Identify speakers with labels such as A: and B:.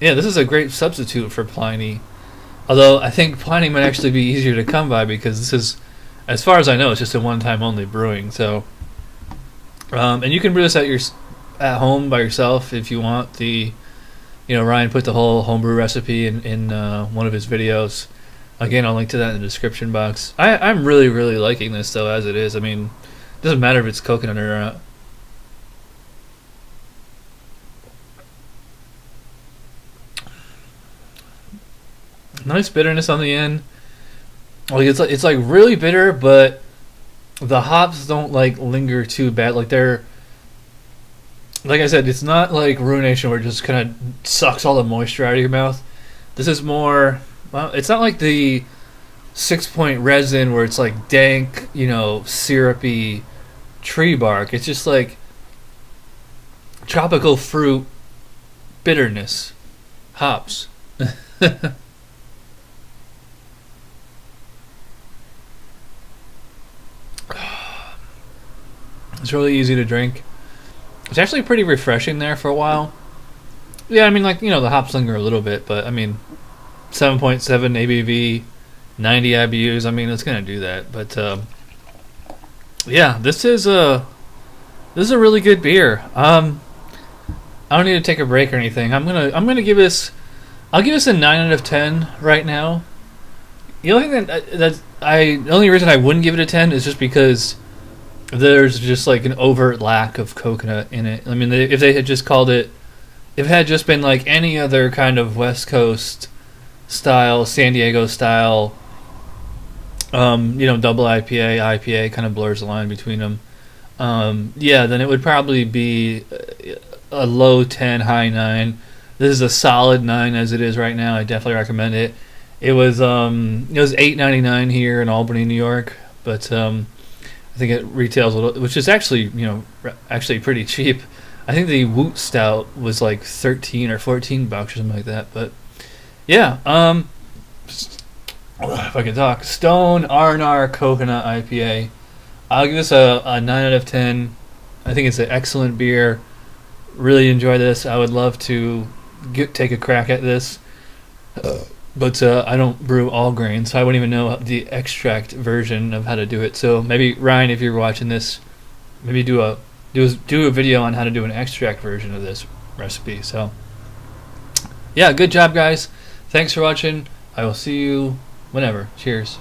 A: Yeah, this is a great substitute for Pliny. Although I think Pliny might actually be easier to come by because this is, as far as I know, it's just a one-time only brewing. So, and you can brew this at home by yourself if you want. Ryan put the whole homebrew recipe in one of his videos. Again, I'll link to that in the description box. I'm really, really liking this, though, as it is. I mean, it doesn't matter if it's coconut or not. Nice bitterness on the end. Like it's like really bitter, but the hops don't like linger too bad. Like they're, like I said, it's not like ruination where it just kind of sucks all the moisture out of your mouth. This is more, well, it's not like the 6-point resin where it's like dank, syrupy tree bark. It's just like tropical fruit bitterness, hops. It's really easy to drink. It's actually pretty refreshing there for a while. Yeah, I mean, like, the hops linger a little bit, but I mean, 7.7 ABV, 90 IBUs. I mean, it's gonna do that. But yeah, this is a really good beer. I don't need to take a break or anything. I'm gonna give this. I'll give this a 9 out of 10 right now. The only thing the only reason I wouldn't give it a 10 is just because there's just like an overt lack of coconut in it. I mean, if they had just called it, if it had just been like any other kind of West Coast style, San Diego style, double IPA kind of blurs the line between them. Yeah, then it would probably be a low 10, high 9. This is a solid 9 as it is right now. I definitely recommend it. It was $8.99 here in Albany, New York, but I think it retails a little, which is actually actually pretty cheap. I think the Woot Stout was like 13 or 14 bucks or something like that. But yeah, if I can talk, Stone R&R Coconut IPA. I'll give this a 9 out of 10. I think it's an excellent beer. Really enjoy this. I would love to take a crack at this. But I don't brew all grains, so I wouldn't even know the extract version of how to do it. So maybe, Ryan, if you're watching this, maybe do a video on how to do an extract version of this recipe. So yeah, good job, guys. Thanks for watching. I will see you whenever. Cheers.